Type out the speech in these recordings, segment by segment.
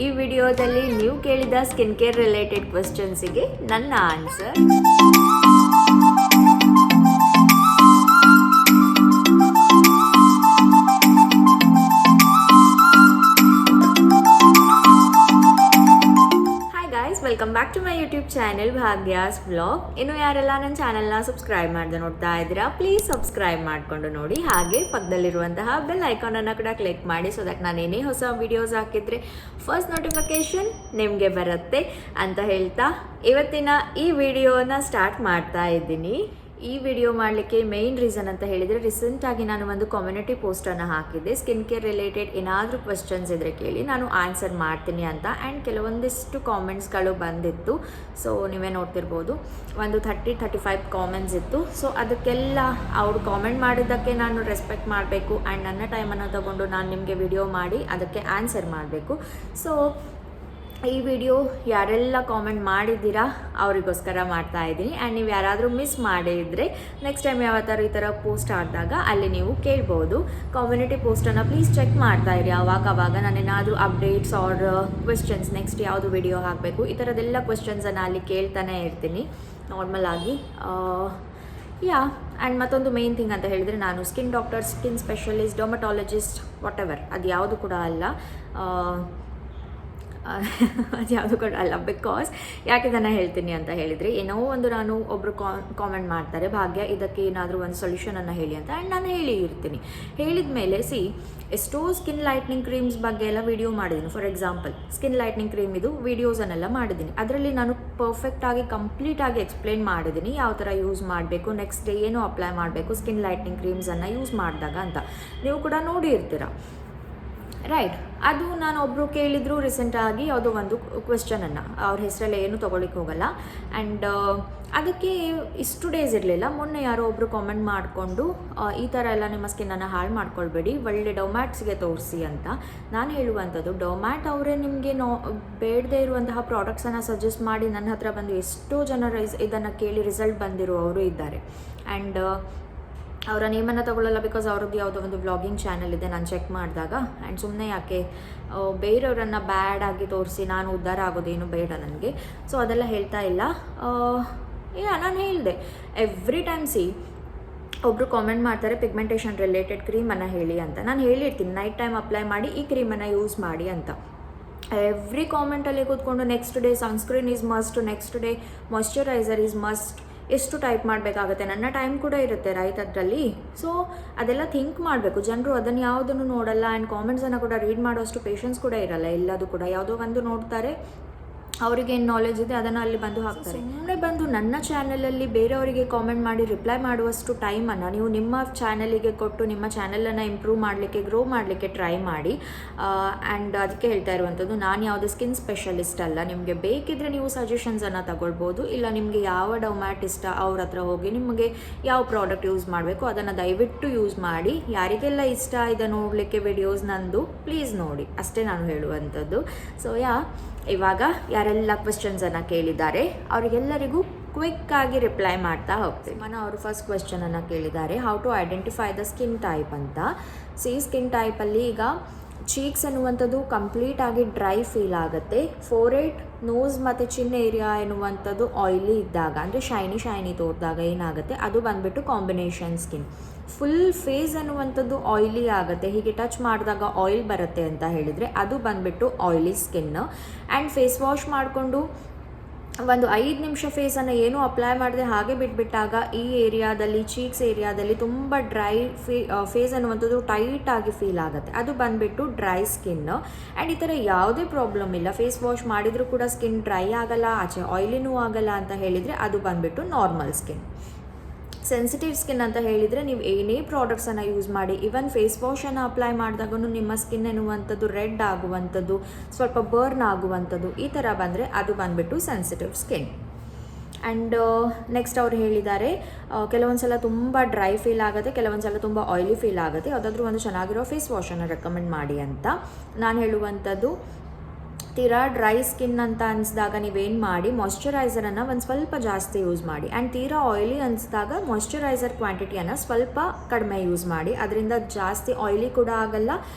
ಈ ವಿಡಿಯೋದಲ್ಲಿ ನೀವು ಕೇಳಿದ ಸ್ಕಿನ್ ಕೇರ್ ರಿಲೇಟೆಡ್ ಕ್ವೆಶ್ಚನ್ಸಿಗೆ ನನ್ನ answer. Welcome back to my YouTube channel Bhagya's vlog. ಇನ್ನು ಯಾರೆಲ್ಲ ನನ್ನ ಚಾನೆಲ್ನ ಸಬ್ಸ್ಕ್ರೈಬ್ ಮಾಡದೆ ನೋಡ್ತಾ ಇದ್ದೀರಾ, ಪ್ಲೀಸ್ ಸಬ್ಸ್ಕ್ರೈಬ್ ಮಾಡಿಕೊಂಡು ನೋಡಿ. ಹಾಗೆ ಪಕ್ಕದಲ್ಲಿರುವಂತಹ ಬೆಲ್ ಐಕಾನನ್ನು ಕೂಡ ಕ್ಲಿಕ್ ಮಾಡಿ, ಸೊ ದಟ್ ನಾನು ಏನೇ ಹೊಸ ವಿಡಿಯೋಸ್ ಹಾಕಿದ್ರೆ ಫಸ್ಟ್ ನೋಟಿಫಿಕೇಶನ್ ನಿಮಗೆ ಬರುತ್ತೆ ಅಂತ ಹೇಳ್ತಾ ಇವತ್ತಿನ ಈ ವಿಡಿಯೋನ ಸ್ಟಾರ್ಟ್ ಮಾಡ್ತಾ ಇದ್ದೀನಿ. ಈ ವಿಡಿಯೋ ಮಾಡಲಿಕ್ಕೆ ಮೇಯ್ನ್ ರೀಸನ್ ಅಂತ ಹೇಳಿದರೆ, ರೀಸೆಂಟಾಗಿ ನಾನು ಒಂದು ಕಮ್ಯುನಿಟಿ ಪೋಸ್ಟನ್ನು ಹಾಕಿದ್ದೆ. ಸ್ಕಿನ್ ಕೇರ್ ರಿಲೇಟೆಡ್ ಏನಾದರೂ ಕ್ವೆಶ್ಚನ್ಸ್ ಇದ್ದರೆ ಕೇಳಿ, ನಾನು ಆನ್ಸರ್ ಮಾಡ್ತೀನಿ ಅಂತ. ಆ್ಯಂಡ್ ಕೆಲವೊಂದಿಷ್ಟು ಕಾಮೆಂಟ್ಸ್ಗಳು ಬಂದಿತ್ತು. ಸೊ ನೀವೇ ನೋಡ್ತಿರ್ಬೋದು, ಒಂದು 30-35 ಕಾಮೆಂಟ್ಸ್ ಇತ್ತು. ಸೊ ಅದಕ್ಕೆಲ್ಲ ಅವರು ಕಾಮೆಂಟ್ ಮಾಡಿದ್ದಕ್ಕೆ ನಾನು ರೆಸ್ಪೆಕ್ಟ್ ಮಾಡಬೇಕು ಆ್ಯಂಡ್ ನನ್ನ ಟೈಮನ್ನು ತಗೊಂಡು ನಾನು ನಿಮಗೆ ವಿಡಿಯೋ ಮಾಡಿ ಅದಕ್ಕೆ ಆನ್ಸರ್ ಮಾಡಬೇಕು. ಸೊ ಈ ವಿಡಿಯೋ ಯಾರೆಲ್ಲ ಕಾಮೆಂಟ್ ಮಾಡಿದ್ದೀರಾ ಅವರಿಗೋಸ್ಕರ ಮಾಡ್ತಾ ಇದ್ದೀನಿ. ಆ್ಯಂಡ್ ನೀವು ಯಾರಾದರೂ ಮಿಸ್ ಮಾಡಿದರೆ ನೆಕ್ಸ್ಟ್ ಟೈಮ್ ಯಾವತ್ತಾರು ಈ ಥರ ಪೋಸ್ಟ್ ಆಡಿದಾಗ ಅಲ್ಲಿ ನೀವು ಕೇಳ್ಬೋದು. ಕಮ್ಯುನಿಟಿ ಪೋಸ್ಟನ್ನು ಪ್ಲೀಸ್ ಚೆಕ್ ಮಾಡ್ತಾ ಇರಿ. ಅವಾಗ ನಾನೇನಾದರೂ ಅಪ್ಡೇಟ್ಸ್ ಆರ್ ಕ್ವೆಶ್ಚನ್ಸ್ ನೆಕ್ಸ್ಟ್ ಯಾವುದು ವಿಡಿಯೋ ಹಾಕಬೇಕು ಈ ಥರದ್ದೆಲ್ಲ ಕ್ವೆಶ್ಚನ್ಸನ್ನು ಅಲ್ಲಿ ಕೇಳ್ತಾನೆ ಇರ್ತೀನಿ ನಾರ್ಮಲ್ ಆಗಿ. ಆ್ಯಂಡ್ ಮತ್ತೊಂದು ಮೇನ್ ಥಿಂಗ್ ಅಂತ ಹೇಳಿದರೆ, ನಾನು skin doctor, skin specialist, dermatologist, what ever ಅದು ಯಾವುದು ಕೂಡ ಅಲ್ಲ. ಅದು ಯಾವುದು ಕೂಡ ಅಲ್ಲ. ಬಿಕಾಸ್ ಯಾಕೆ ಇದನ್ನು ಹೇಳ್ತೀನಿ ಅಂತ ಹೇಳಿದರೆ, ಏನೋ ಒಂದು ನಾನು ಒಬ್ಬರು ಕಾಮೆಂಟ್ ಮಾಡ್ತಾರೆ, ಭಾಗ್ಯ ಇದಕ್ಕೆ ಏನಾದರೂ ಒಂದು ಸೊಲ್ಯೂಷನನ್ನು ಹೇಳಿ ಅಂತ. ಆ್ಯಂಡ್ ನಾನು ಹೇಳಿ ಇರ್ತೀನಿ. ಹೇಳಿದ ಮೇಲೆ ಎಷ್ಟೋ ಸ್ಕಿನ್ ಲೈಟ್ನಿಂಗ್ ಕ್ರೀಮ್ಸ್ ಬಗ್ಗೆ ಎಲ್ಲ ವಿಡಿಯೋ ಮಾಡಿದ್ದೀನಿ. For example skin lightning cream ಇದು ವಿಡಿಯೋಸನ್ನೆಲ್ಲ ಮಾಡಿದ್ದೀನಿ. ಅದರಲ್ಲಿ ನಾನು ಪರ್ಫೆಕ್ಟಾಗಿ ಕಂಪ್ಲೀಟಾಗಿ ಎಕ್ಸ್ಪ್ಲೇನ್ ಮಾಡಿದ್ದೀನಿ ಯಾವ ಥರ ಯೂಸ್ ಮಾಡಬೇಕು, ನೆಕ್ಸ್ಟ್ ಡೇ ಏನು ಅಪ್ಲೈ ಮಾಡಬೇಕು ಸ್ಕಿನ್ ಲೈಟ್ನಿಂಗ್ ಕ್ರೀಮ್ಸನ್ನು ಯೂಸ್ ಮಾಡಿದಾಗ ಅಂತ. ನೀವು ಕೂಡ ನೋಡಿ ಇರ್ತೀರ, ರೈಟ್? ಅದು ನಾನು ಒಬ್ಬರು ಕೇಳಿದ್ರು ರೀಸೆಂಟಾಗಿ ಯಾವುದೋ ಒಂದು ಕ್ವೆಶ್ಚನನ್ನು, ಅವ್ರ ಹೆಸರಲ್ಲಿ ಏನು ತೊಗೊಳಿಕ್ಕೆ ಹೋಗಲ್ಲ. ಆ್ಯಂಡ್ ಅದಕ್ಕೆ ಇಷ್ಟು ಡೇಸ್ ಇರಲಿಲ್ಲ. ಮೊನ್ನೆ ಯಾರೋ ಒಬ್ಬರು ಕಾಮೆಂಟ್ ಮಾಡಿಕೊಂಡು ಈ ಥರ ಎಲ್ಲ ನಿಮ್ಮ ಸ್ಕಿನ್ನನ್ನು ಹಾಳು ಮಾಡ್ಕೊಳ್ಬೇಡಿ, ಒಳ್ಳೆ ಡೊಮ್ಯಾಟ್ಸ್ಗೆ ತೋರಿಸಿ ಅಂತ. ನಾನು ಹೇಳುವಂಥದ್ದು, ಡೊಮ್ಯಾಟ್ ಅವರೇ ನಿಮಗೆ ಬೇಡದೇ ಇರುವಂತಹ ಪ್ರಾಡಕ್ಟ್ಸನ್ನು ಸಜೆಸ್ಟ್ ಮಾಡಿ ನನ್ನ ಹತ್ರ ಬಂದು ಎಷ್ಟೋ ಜನ ಇದನ್ನು ಕೇಳಿ ರಿಸಲ್ಟ್ ಬಂದಿರುವವರು ಇದ್ದಾರೆ. ಆ್ಯಂಡ್ ಅವರ ನೇಮನ್ನು ತಗೊಳ್ಳಲ್ಲ, ಬಿಕಾಸ್ ಅವ್ರದ್ದು ಯಾವುದೋ ಒಂದು ವ್ಲಾಗಿಂಗ್ ಚಾನಲ್ ಇದೆ ನಾನು ಚೆಕ್ ಮಾಡಿದಾಗ. ಆ್ಯಂಡ್ ಸುಮ್ಮನೆ ಯಾಕೆ ಬೇರೆಯವರನ್ನು ಬ್ಯಾಡಾಗಿ ತೋರಿಸಿ ನಾನು ಉದ್ಧಾರ ಆಗೋದೇನು ಬೇಡ ನನಗೆ. ಸೊ ಅದೆಲ್ಲ ಹೇಳ್ತಾ ಇಲ್ಲ. ನಾನು ಹೇಳಿದೆ ಎವ್ರಿ ಟೈಮ್ ಒಬ್ಬರು ಕಾಮೆಂಟ್ ಮಾಡ್ತಾರೆ ಪಿಗ್ಮೆಂಟೇಷನ್ ರಿಲೇಟೆಡ್ ಕ್ರೀಮನ್ನು ಹೇಳಿ ಅಂತ. ನಾನು ಹೇಳಿರ್ತೀನಿ ನೈಟ್ ಟೈಮ್ ಅಪ್ಲೈ ಮಾಡಿ ಈ ಕ್ರೀಮನ್ನು ಯೂಸ್ ಮಾಡಿ ಅಂತ. ಎವ್ರಿ ಕಾಮೆಂಟಲ್ಲಿ ಕೂತ್ಕೊಂಡು next day sunscreen is must, next day moisturiser is must, ಎಷ್ಟು ಟೈಪ್ ಮಾಡಬೇಕಾಗುತ್ತೆ. ನನ್ನ ಟೈಮ್ ಕೂಡ ಇರುತ್ತೆ ರೈಟ್ ಅದರಲ್ಲಿ. ಸೊ ಅದೆಲ್ಲ ಥಿಂಕ್ ಮಾಡಬೇಕು. ಜನರು ಅದನ್ನು ಯಾವುದನ್ನು ನೋಡಲ್ಲ. ಆ್ಯಂಡ್ ಕಾಮೆಂಟ್ಸನ್ನು ಕೂಡ ರೀಡ್ ಮಾಡೋಷ್ಟು ಪೇಷನ್ಸ್ ಕೂಡ ಇರಲ್ಲ. ಎಲ್ಲದು ಕೂಡ ಯಾವುದೋ ಒಂದು ನೋಡ್ತಾರೆ, ಅವರಿಗೆ ಏನು ನಾಲೆಜ್ ಇದೆ ಅದನ್ನು ಅಲ್ಲಿ ಬಂದು ಹಾಕ್ತಾರೆ. ಸುಮ್ಮನೆ ಬಂದು ನನ್ನ ಚಾನಲಲ್ಲಿ ಬೇರೆಯವರಿಗೆ ಕಾಮೆಂಟ್ ಮಾಡಿ ರಿಪ್ಲೈ ಮಾಡುವಷ್ಟು ಟೈಮನ್ನು ನೀವು ನಿಮ್ಮ ಚಾನಲಿಗೆ ಕೊಟ್ಟು ನಿಮ್ಮ ಚಾನಲನ್ನು ಇಂಪ್ರೂವ್ ಮಾಡಲಿಕ್ಕೆ, ಗ್ರೋ ಮಾಡಲಿಕ್ಕೆ ಟ್ರೈ ಮಾಡಿ. ಆ್ಯಂಡ್ ಅದಕ್ಕೆ ಹೇಳ್ತಾ ಇರುವಂಥದ್ದು, ನಾನು ಯಾವುದೇ ಸ್ಕಿನ್ ಸ್ಪೆಷಲಿಸ್ಟ್ ಅಲ್ಲ. ನಿಮಗೆ ಬೇಕಿದ್ದರೆ ನೀವು ಸಜೆಷನ್ಸನ್ನು ತಗೊಳ್ಬೋದು. ಇಲ್ಲ ನಿಮಗೆ ಯಾವ ಡೊಮ್ಯಾಟ್ ಇಷ್ಟ ಅವ್ರ ಹತ್ರ ಹೋಗಿ ನಿಮಗೆ ಯಾವ ಪ್ರಾಡಕ್ಟ್ ಯೂಸ್ ಮಾಡಬೇಕು ಅದನ್ನು ದಯವಿಟ್ಟು ಯೂಸ್ ಮಾಡಿ. ಯಾರಿಗೆಲ್ಲ ಇಷ್ಟ ಇದೆ ನೋಡಲಿಕ್ಕೆ ವಿಡಿಯೋಸ್ ನಂದು, ಪ್ಲೀಸ್ ನೋಡಿ, ಅಷ್ಟೇ ನಾನು ಹೇಳುವಂಥದ್ದು. ಸೊ ಇವಾಗ ಯಾರೆಲ್ಲ ಕ್ವೆಶ್ಚನ್ಸನ್ನು ಕೇಳಿದ್ದಾರೆ ಅವರಿಗೆಲ್ಲರಿಗೂ ಕ್ವಿಕ್ಕಾಗಿ ರಿಪ್ಲೈ ಮಾಡ್ತಾ ಹೋಗ್ತೀವಿ. ಅವರು ಫಸ್ಟ್ ಕ್ವೆಶ್ಚನನ್ನು ಕೇಳಿದ್ದಾರೆ, how to identify the skin type ಅಂತ. ಸ್ಕಿನ್ ಟೈಪಲ್ಲಿ ಈಗ ಚೀಕ್ಸ್ ಅನ್ನುವಂಥದ್ದು ಕಂಪ್ಲೀಟಾಗಿ ಡ್ರೈ ಫೀಲ್ ಆಗುತ್ತೆ. ಫೋರೆಡ್, ನೋಸ್ ಮತ್ತು ಚಿನ್ ಏರಿಯಾ ಎನ್ನುವಂಥದ್ದು ಆಯಿಲಿ ಇದ್ದಾಗ, ಅಂದರೆ ಶೈನಿ ತೋರಿದಾಗ ಏನಾಗುತ್ತೆ ಅದು ಬಂದುಬಿಟ್ಟು ಕಾಂಬಿನೇಷನ್ ಸ್ಕಿನ್. ಫುಲ್ ಫೇಸ್ ಅನ್ನುವಂಥದ್ದು ಆಯಿಲಿ ಆಗುತ್ತೆ, ಹೀಗೆ ಟಚ್ ಮಾಡಿದಾಗ ಆಯಿಲ್ ಬರುತ್ತೆ ಅಂತ ಹೇಳಿದರೆ ಅದು ಬಂದುಬಿಟ್ಟು oily skin. And face wash ಮಾಡಿಕೊಂಡು ಒಂದು 5 ನಿಮಿಷ ಫೇಸನ್ನು ಏನೂ ಅಪ್ಲೈ ಮಾಡದೆ ಹಾಗೆ ಬಿಟ್ಬಿಟ್ಟಾಗ ಈ ಏರಿಯಾದಲ್ಲಿ, ಚೀಕ್ಸ್ ಏರಿಯಾದಲ್ಲಿ ತುಂಬ ಡ್ರೈ ಫೇಸ್ ಅನ್ನುವಂಥದ್ದು ಟೈಟಾಗಿ ಫೀಲ್ ಆಗುತ್ತೆ, ಅದು ಬಂದುಬಿಟ್ಟು ಡ್ರೈ ಸ್ಕಿನ್. ಆ್ಯಂಡ್ ಈ ಥರ ಯಾವುದೇ ಪ್ರಾಬ್ಲಮ್ ಇಲ್ಲ, ಫೇಸ್ ವಾಶ್ ಮಾಡಿದರೂ ಕೂಡ ಸ್ಕಿನ್ ಡ್ರೈ ಆಗಲ್ಲ, ಆಚೆ ಆಯಿಲಿನೂ ಆಗಲ್ಲ ಅಂತ ಹೇಳಿದರೆ ಅದು ಬಂದುಬಿಟ್ಟು ನಾರ್ಮಲ್ ಸ್ಕಿನ್. ಸೆನ್ಸಿಟಿವ್ ಸ್ಕಿನ್ ಅಂತ ಹೇಳಿದರೆ ನೀವು ಏನೇ ಪ್ರಾಡಕ್ಟ್ಸನ್ನು ಯೂಸ್ ಮಾಡಿ, ಈವನ್ ಫೇಸ್ ವಾಶನ್ನು ಅಪ್ಲೈ ಮಾಡಿದಾಗೂ ನಿಮ್ಮ ಸ್ಕಿನ್ ಎನ್ನುವಂಥದ್ದು ರೆಡ್ ಆಗುವಂಥದ್ದು, ಸ್ವಲ್ಪ ಬರ್ನ್ ಆಗುವಂಥದ್ದು ಈ ಥರ ಬಂದರೆ ಅದು ಬಂದುಬಿಟ್ಟು ಸೆನ್ಸಿಟಿವ್ ಸ್ಕಿನ್. ಆ್ಯಂಡ್ ನೆಕ್ಸ್ಟ್ ಅವ್ರು ಹೇಳಿದ್ದಾರೆ, ಕೆಲವೊಂದು ಸಲ ತುಂಬ ಡ್ರೈ ಫೀಲ್ ಆಗುತ್ತೆ, ಕೆಲವೊಂದು ಸಲ ತುಂಬ ಆಯಿಲಿ ಫೀಲ್ ಆಗುತ್ತೆ, ಯಾವುದಾದ್ರೂ ಒಂದು ಚೆನ್ನಾಗಿರೋ ಫೇಸ್ ವಾಶನ್ನು ರೆಕಮೆಂಡ್ ಮಾಡಿ ಅಂತ. ನಾನು ಹೇಳುವಂಥದ್ದು, ತೀರಾ ಡ್ರೈ ಸ್ಕಿನ್ ಅಂತ ಅನಿಸಿದಾಗ ನೀವೇನು ಮಾಡಿ, ಮಾಯ್ಶ್ಚರೈಸರನ್ನು ಒಂದು ಸ್ವಲ್ಪ ಜಾಸ್ತಿ ಯೂಸ್ ಮಾಡಿ. ಆ್ಯಂಡ್ ತೀರಾ ಆಯಿಲಿ ಅನಿಸಿದಾಗ ಮಾಯ್ಶ್ಚರೈಸರ್ ಕ್ವಾಂಟಿಟಿಯನ್ನು ಸ್ವಲ್ಪ ಕಡಿಮೆ ಯೂಸ್ ಮಾಡಿ. ಅದರಿಂದ ಜಾಸ್ತಿ ಆಯಿಲಿ ಕೂಡ ಆಗಲ್ಲ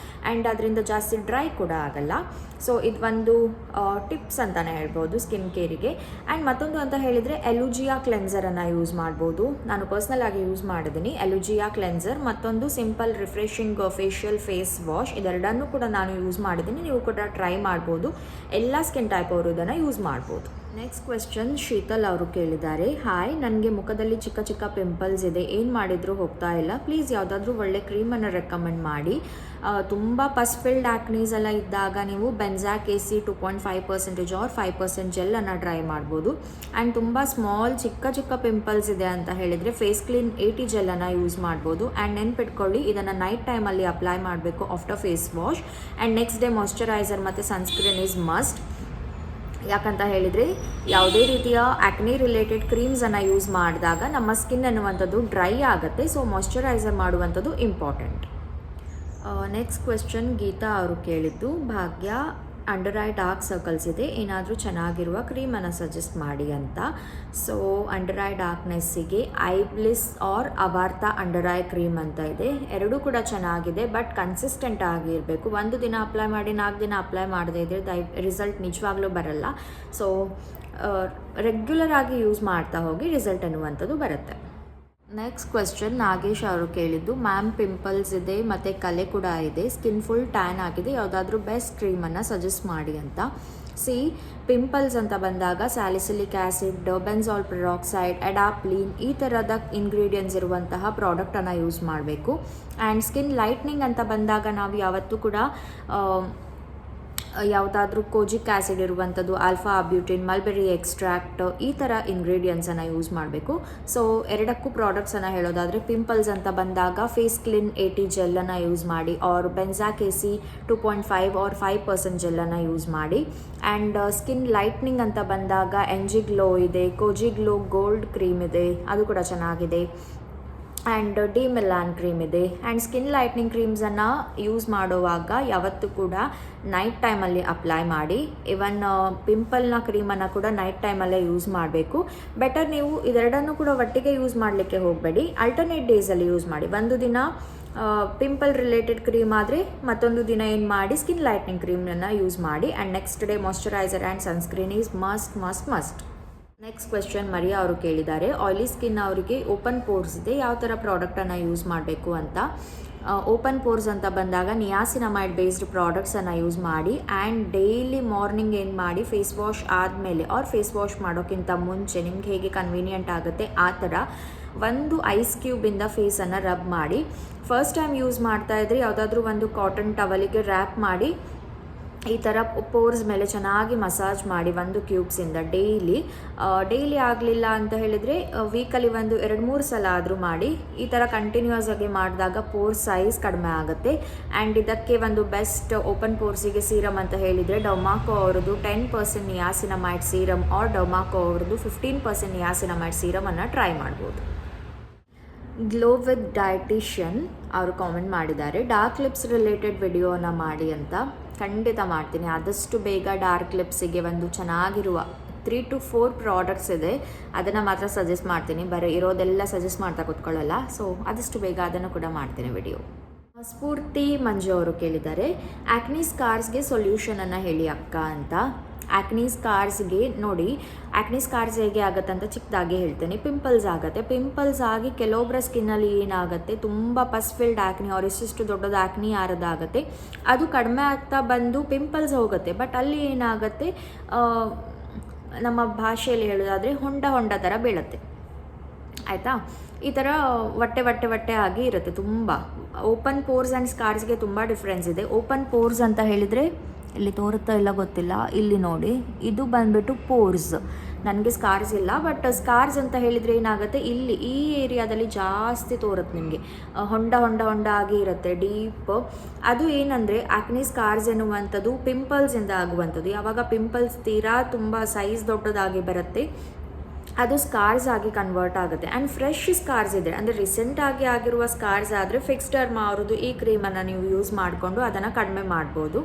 ಆ್ಯಂಡ್ ಅದರಿಂದ ಜಾಸ್ತಿ ಡ್ರೈ ಕೂಡ ಆಗಲ್ಲ. ಸೊ ಇದು ಒಂದು ಟಿಪ್ಸ್ ಅಂತಲೇ ಹೇಳ್ಬೋದು ಸ್ಕಿನ್ ಕೇರಿಗೆ. ಆ್ಯಂಡ್ ಮತ್ತೊಂದು ಅಂತ ಹೇಳಿದರೆ ಎಲುಜಿಯಾ ಕ್ಲೆನ್ಸರನ್ನು ಯೂಸ್ ಮಾಡ್ಬೋದು. ನಾನು ಪರ್ಸ್ನಲ್ ಆಗಿ ಯೂಸ್ ಮಾಡಿದ್ದೀನಿ ಎಲುಜಿಯಾ ಕ್ಲೆನ್ಸರ್. ಮತ್ತೊಂದು simple refreshing facial face wash, ಇದೆರಡನ್ನೂ ಕೂಡ ನಾನು ಯೂಸ್ ಮಾಡಿದ್ದೀನಿ. ನೀವು ಕೂಡ ಟ್ರೈ ಮಾಡ್ಬೋದು. ಎಲ್ಲ ಸ್ಕಿನ್ ಟೈಪ್ ಅವರು ಇದನ್ನು ಯೂಸ್ ಮಾಡ್ಬೋದು. ನೆಕ್ಸ್ಟ್ ಕ್ವೆಶ್ಚನ್ ಶೀತಲ್ ಅವರು ಕೇಳಿದ್ದಾರೆ. ಹಾಯ್, ನನಗೆ ಮುಖದಲ್ಲಿ ಚಿಕ್ಕ ಚಿಕ್ಕ ಪಿಂಪಲ್ಸ್ ಇದೆ, ಏನು ಮಾಡಿದರೂ ಹೋಗ್ತಾ ಇಲ್ಲ. ಪ್ಲೀಸ್ ಯಾವುದಾದ್ರೂ ಒಳ್ಳೆ ಕ್ರೀಮನ್ನು ರೆಕಮೆಂಡ್ ಮಾಡಿ. ತುಂಬ ಪಸ್ ಫಿಲ್ಡ್ ಆ್ಯಕ್ನೀಸ್ ಎಲ್ಲ ಇದ್ದಾಗ ನೀವು ಬೆನ್ಸಾಕ್ AC 2.5% ಆರ್ 5% ಜೆಲ್ಲನ್ನು ಟ್ರೈ ಮಾಡ್ಬೋದು. ಆ್ಯಂಡ್ ತುಂಬ ಸ್ಮಾಲ್ ಚಿಕ್ಕ ಚಿಕ್ಕ ಪಿಂಪಲ್ಸ್ ಇದೆ ಅಂತ ಹೇಳಿದರೆ ಫೇಸ್ ಕ್ಲೀನ್ 80 ಜೆಲ್ಲನ್ನು ಯೂಸ್ ಮಾಡ್ಬೋದು. ಆ್ಯಂಡ್ ನೆನ್ಪಿಟ್ಕೊಳ್ಳಿ, ಇದನ್ನು ನೈಟ್ ಟೈಮಲ್ಲಿ ಅಪ್ಲೈ ಮಾಡಬೇಕು after face wash. And next day moisturiser ಮತ್ತು ಸನ್ಸ್ಕ್ರೀನ್ ಈಸ್ ಮಸ್ಟ್. ಯಾಕಂತ ಹೇಳಿದರೆ ಯಾವುದೇ ರೀತಿಯ ಆ್ಯಕ್ನಿ ರಿಲೇಟೆಡ್ ಕ್ರೀಮ್ಸನ್ನು ಯೂಸ್ ಮಾಡಿದಾಗ ನಮ್ಮ ಸ್ಕಿನ್ ಅನ್ನುವಂಥದ್ದು ಡ್ರೈ ಆಗುತ್ತೆ. ಸೊ ಮಾಯ್ಶ್ಚರೈಸರ್ ಮಾಡುವಂಥದ್ದು ಇಂಪಾರ್ಟೆಂಟ್. ನೆಕ್ಸ್ಟ್ ಕ್ವೆಶ್ಚನ್ ಗೀತಾ ಅವರು ಕೇಳಿದ್ದು, ಭಾಗ್ಯ ಅಂಡರ್ ಐ ಡಾರ್ಕ್ ಸರ್ಕಲ್ಸ್ ಇದೆ, ಏನಾದರೂ ಚೆನ್ನಾಗಿರುವ ಕ್ರೀಮನ್ನು ಸಜೆಸ್ಟ್ ಮಾಡಿ ಅಂತ. ಸೊ ಅಂಡರ್ ಐ ಡಾರ್ಕ್ನೆಸ್ಸಿಗೆ ಐಬ್ಲಿಸ್ ಆರ್ ಅವಾರ್ತಾ ಅಂಡರ್ ಐ ಕ್ರೀಮ್ ಅಂತ ಇದೆ. ಎರಡೂ ಕೂಡ ಚೆನ್ನಾಗಿದೆ, ಬಟ್ ಕನ್ಸಿಸ್ಟೆಂಟ್ ಆಗಿರಬೇಕು. ಒಂದು ದಿನ ಅಪ್ಲೈ ಮಾಡಿ 4 ದಿನ ಅಪ್ಲೈ ಮಾಡದೇ ಇದ್ದರೆ ರಿಸಲ್ಟ್ ನಿಜವಾಗ್ಲೂ ಬರಲ್ಲ. ಸೊ ರೆಗ್ಯುಲರ್ ಆಗಿ ಯೂಸ್ ಮಾಡ್ತಾ ಹೋಗಿ ರಿಸಲ್ಟ್ ಅನ್ನುವಂಥದ್ದು ಬರುತ್ತೆ. ನೆಕ್ಸ್ಟ್ ಕ್ವೆಶ್ಚನ್ ನಾಗೇಶ್ ಅವರು ಕೇಳಿದ್ದು, ಮ್ಯಾಮ್ ಪಿಂಪಲ್ಸ್ ಇದೆ ಮತ್ತು ಕಲೆ ಕೂಡ ಇದೆ, ಸ್ಕಿನ್ ಫುಲ್ ಟ್ಯಾನ್ ಆಗಿದೆ, ಯಾವುದಾದ್ರೂ ಬೆಸ್ಟ್ ಕ್ರೀಮನ್ನು ಸಜೆಸ್ಟ್ ಮಾಡಿ ಅಂತ. ಪಿಂಪಲ್ಸ್ ಅಂತ ಬಂದಾಗ ಸ್ಯಾಲಿಸಿಲಿಕ್ ಆ್ಯಸಿಡ್, ಬೆನ್ಸಾಲ್ ಪೆರಾಕ್ಸೈಡ್, ಅಡಾಪ್ಲಿನ್ ಈ ಥರದ ಇಂಗ್ರೀಡಿಯೆಂಟ್ಸ್ ಇರುವಂತಹ ಪ್ರಾಡಕ್ಟನ್ನು ಯೂಸ್ ಮಾಡಬೇಕು. ಆ್ಯಂಡ್ ಸ್ಕಿನ್ ಲೈಟ್ನಿಂಗ್ ಅಂತ ಬಂದಾಗ ನಾವು ಯಾವತ್ತೂ ಕೂಡ ಯಾವುದಾದ್ರೂ ಕೋಜಿಕ್ ಆ್ಯಸಿಡ್ ಇರುವಂಥದ್ದು, ಆಲ್ಫಾ ಅಬ್ಯೂಟಿನ್, ಮಲ್ಬೆರಿ ಎಕ್ಸ್ಟ್ರಾಕ್ಟ್ ಈ ಥರ ಇಂಗ್ರೀಡಿಯೆಂಟ್ಸನ್ನು ಯೂಸ್ ಮಾಡಬೇಕು. ಸೊ ಎರಡಕ್ಕೂ ಪ್ರಾಡಕ್ಟ್ಸನ್ನು ಹೇಳೋದಾದರೆ ಪಿಂಪಲ್ಸ್ ಅಂತ ಬಂದಾಗ ಫೇಸ್ ಕ್ಲೀನ್ 80 ಜೆಲ್ಲನ್ನು ಯೂಸ್ ಮಾಡಿ, ಆರ್ ಬೆನ್ಸಾಕ್ AC 2.5 ಆರ್ 5% ಜೆಲ್ಲನ್ನು ಯೂಸ್ ಮಾಡಿ. ಆ್ಯಂಡ್ ಸ್ಕಿನ್ ಲೈಟ್ನಿಂಗ್ ಅಂತ ಬಂದಾಗ NG ಗ್ಲೋ ಇದೆ, ಕೋಜಿ ಗ್ಲೋ ಗೋಲ್ಡ್ ಕ್ರೀಮ್ ಇದೆ, ಅದು ಕೂಡ ಚೆನ್ನಾಗಿದೆ. ಆ್ಯಂಡ್ ಡಿ ಮಿಲಾನ್ ಕ್ರೀಮ್ ಇದೆ. ಆ್ಯಂಡ್ ಸ್ಕಿನ್ ಲೈಟ್ನಿಂಗ್ ಕ್ರೀಮ್ಸನ್ನು ಯೂಸ್ ಮಾಡುವಾಗ ಯಾವತ್ತೂ ಕೂಡ ನೈಟ್ ಟೈಮಲ್ಲಿ ಅಪ್ಲೈ ಮಾಡಿ. ಇವನ್ ಪಿಂಪಲ್ನ ಕ್ರೀಮನ್ನು ಕೂಡ ನೈಟ್ ಟೈಮಲ್ಲೇ ಯೂಸ್ ಮಾಡಬೇಕು. ಬೆಟರ್ ನೀವು ಇದೆರಡನ್ನೂ ಕೂಡ ಒಟ್ಟಿಗೆ ಯೂಸ್ ಮಾಡಲಿಕ್ಕೆ ಹೋಗಬೇಡಿ, ಅಲ್ಟರ್ನೇಟ್ ಡೇಸಲ್ಲಿ ಯೂಸ್ ಮಾಡಿ. ಒಂದು ದಿನ ಪಿಂಪಲ್ ರಿಲೇಟೆಡ್ ಕ್ರೀಮ್ ಆದರೆ ಮತ್ತೊಂದು ದಿನ ಏನು ಮಾಡಿ ಸ್ಕಿನ್ ಲೈಟ್ನಿಂಗ್ ಕ್ರೀಮನ್ನು ಯೂಸ್ ಮಾಡಿ. And next day moisturiser and sunscreen is must. Next question Maria ಅವರು ಕೇಳಿದ್ದಾರೆ, ಆಯಿಲಿ ಸ್ಕಿನ್ ಅವರಿಗೆ ಓಪನ್ ಪೋರ್ಸ್ ಇದೆ, ಯಾವ ಥರ ಪ್ರಾಡಕ್ಟನ್ನು ಯೂಸ್ ಮಾಡಬೇಕು ಅಂತ. ಓಪನ್ ಪೋರ್ಸ್ ಅಂತ ಬಂದಾಗ ನಿಯಾಸಿನಮೈಡ್ ಬೇಸ್ಡ್ ಪ್ರಾಡಕ್ಟ್ಸನ್ನು ಯೂಸ್ ಮಾಡಿ. ಆ್ಯಂಡ್ ಡೈಲಿ ಮಾರ್ನಿಂಗ್ ಏನು ಮಾಡಿ ಫೇಸ್ ವಾಶ್ ಆದಮೇಲೆ ಆರ್ ಫೇಸ್ ವಾಶ್ ಮಾಡೋಕ್ಕಿಂತ ಮುಂಚೆ ನಿಮ್ಗೆ ಹೇಗೆ ಕನ್ವೀನಿಯೆಂಟ್ ಆಗುತ್ತೆ ಆ ಥರ ಒಂದು ಐಸ್ ಕ್ಯೂಬಿಂದ ಫೇಸನ್ನು ರಬ್ ಮಾಡಿ. ಫಸ್ಟ್ ಟೈಮ್ ಯೂಸ್ ಮಾಡ್ತಾ ಇದ್ರೆ ಯಾವುದಾದ್ರೂ ಒಂದು ಕಾಟನ್ ಟವಲಿಗೆ ರ್ಯಾಪ್ ಮಾಡಿ ಈ ಥರ ಪೋರ್ಸ್ ಮೇಲೆ ಚೆನ್ನಾಗಿ ಮಸಾಜ್ ಮಾಡಿ ಒಂದು ಕ್ಯೂಬ್ಸಿಂದ ಡೈಲಿ ಆಗಲಿಲ್ಲ ಅಂತ ಹೇಳಿದರೆ ವೀಕಲ್ಲಿ ಒಂದು 2-3 ಸಲ ಆದರೂ ಮಾಡಿ. ಈ ಥರ ಕಂಟಿನ್ಯೂಸ್ ಆಗಿ ಮಾಡಿದಾಗ ಪೋರ್ ಸೈಜ್ ಕಡಿಮೆ ಆಗುತ್ತೆ. ಆ್ಯಂಡ್ ಇದಕ್ಕೆ ಒಂದು ಬೆಸ್ಟ್ ಓಪನ್ ಪೋರ್ಸಿಗೆ ಸೀರಮ್ ಅಂತ ಹೇಳಿದರೆ ಡೊಮಾಕೋ ಅವ್ರದ್ದು 10% ನಿಯಾಸಿನಮೈಡ್ ಸೀರಮ್ ಆರ್ ಡೊಮಾಕೋ ಅವ್ರದ್ದು 15% ನಿಯಾಸಿನಮೈಡ್ ಸೀರಮನ್ನು ಟ್ರೈ ಮಾಡ್ಬೋದು. ಗ್ಲೋ ವಿತ್ ಡಯಟಿಷಿಯನ್ ಅವರು ಕಾಮೆಂಟ್ ಮಾಡಿದ್ದಾರೆ, ಡಾರ್ಕ್ ಲಿಪ್ಸ್ ರಿಲೇಟೆಡ್ ವಿಡಿಯೋನ ಮಾಡಿ ಅಂತ. ಖಂಡಿತ ಮಾಡ್ತೀನಿ. ಆದಷ್ಟು ಬೇಗ ಡಾರ್ಕ್ ಲಿಪ್ಸಿಗೆ ಒಂದು ಚೆನ್ನಾಗಿರುವ 3 to 4 ಪ್ರಾಡಕ್ಟ್ಸ್ ಇದೆ, ಅದನ್ನು ಮಾತ್ರ ಸಜೆಸ್ಟ್ ಮಾಡ್ತೀನಿ. ಬರೀ ಇರೋದೆಲ್ಲ ಸಜೆಸ್ಟ್ ಮಾಡ್ತಾ ಕೂತ್ಕೊಳ್ಳಲ್ಲ. ಸೊ ಆದಷ್ಟು ಬೇಗ ಅದನ್ನು ಕೂಡ ಮಾಡ್ತೀನಿ ವಿಡಿಯೋ. ಸ್ಫೂರ್ತಿ ಮಂಜು ಅವರು ಕೇಳಿದ್ದಾರೆ, ಆ್ಯಕ್ನಿ ಸ್ಕಾರ್ಸ್ಗೆ ಸೊಲ್ಯೂಷನನ್ನು ಹೇಳಿ ಅಕ್ಕ ಅಂತ. ಆ್ಯಕ್ನಿ ಸ್ಕಾರ್ಸ್ಗೆ ನೋಡಿ, ಆ್ಯಕ್ನಿ ಸ್ಕಾರ್ಸ್ ಹೇಗೆ ಆಗುತ್ತೆ ಅಂತ ಚಿಕ್ಕದಾಗಿ ಹೇಳ್ತೇನೆ. ಪಿಂಪಲ್ಸ್ ಆಗುತ್ತೆ. ಪಿಂಪಲ್ಸ್ ಆಗಿ ಕೆಲವೊಬ್ಬರ ಸ್ಕಿನ್ನಲ್ಲಿ ಏನಾಗುತ್ತೆ, ತುಂಬ ಪಸ್ ಫಿಲ್ಡ್ ಆ್ಯಕ್ನಿ ಅವ್ರು ಇಷ್ಟಿಷ್ಟು ದೊಡ್ಡದು ಆ್ಯಕ್ನಿ ಯಾರದಾಗುತ್ತೆ, ಅದು ಕಡಿಮೆ ಆಗ್ತಾ ಬಂದು ಪಿಂಪಲ್ಸ್ ಹೋಗುತ್ತೆ. ಬಟ್ ಅಲ್ಲಿ ಏನಾಗುತ್ತೆ, ನಮ್ಮ ಭಾಷೆಯಲ್ಲಿ ಹೇಳೋದಾದರೆ ಹೊಂಡ ಥರ ಬೀಳುತ್ತೆ. ಆಯಿತಾ, ಈ ಥರ ಹೊಟ್ಟೆ ಆಗಿ ಇರುತ್ತೆ. ತುಂಬ ಓಪನ್ ಪೋರ್ಸ್ ಆ್ಯಂಡ್ ಸ್ಕಾರ್ಸ್ಗೆ ತುಂಬ ಡಿಫ್ರೆನ್ಸ್ ಇದೆ. ಓಪನ್ ಪೋರ್ಸ್ ಅಂತ ಹೇಳಿದರೆ ಇಲ್ಲಿ ತೋರುತ್ತಾ ಇಲ್ಲ ಗೊತ್ತಿಲ್ಲ, ಇಲ್ಲಿ ನೋಡಿ, ಇದು ಬಂದ್ಬಿಟ್ಟು ಪೋರ್ಸ್. ನನಗೆ ಸ್ಕಾರ್ಸ್ ಇಲ್ಲ, ಬಟ್ ಸ್ಕಾರ್ಸ್ ಅಂತ ಹೇಳಿದರೆ ಏನಾಗುತ್ತೆ, ಇಲ್ಲಿ ಈ ಏರಿಯಾದಲ್ಲಿ ಜಾಸ್ತಿ ತೋರುತ್ತೆ ನಿಮಗೆ, ಹೊಂಡ ಆಗಿ ಇರುತ್ತೆ ಡೀಪ್. ಅದು ಏನಂದರೆ ಆ್ಯಕ್ನಿ ಸ್ಕಾರ್ಸ್ ಎನ್ನುವಂಥದ್ದು ಪಿಂಪಲ್ಸಿಂದ ಆಗುವಂಥದ್ದು. ಯಾವಾಗ ಪಿಂಪಲ್ಸ್ ತೀರಾ ತುಂಬ ಸೈಜ್ ದೊಡ್ಡದಾಗಿ ಬರುತ್ತೆ, ಅದು ಸ್ಕಾರ್ಸ್ ಆಗಿ ಕನ್ವರ್ಟ್ ಆಗುತ್ತೆ. ಆ್ಯಂಡ್ ಫ್ರೆಶ್ ಸ್ಕಾರ್ಸ್ ಇದೆ ಅಂದರೆ ರೀಸೆಂಟಾಗಿ ಆಗಿರುವ ಸ್ಕಾರ್ಸ್ ಆದರೆ ಫಿಕ್ಸ್ ಡರ್ಮಾ ಅವ್ರದ್ದು ಈ ಕ್ರೀಮನ್ನು ನೀವು ಯೂಸ್ ಮಾಡಿಕೊಂಡು ಅದನ್ನು ಕಡಿಮೆ ಮಾಡ್ಬೋದು.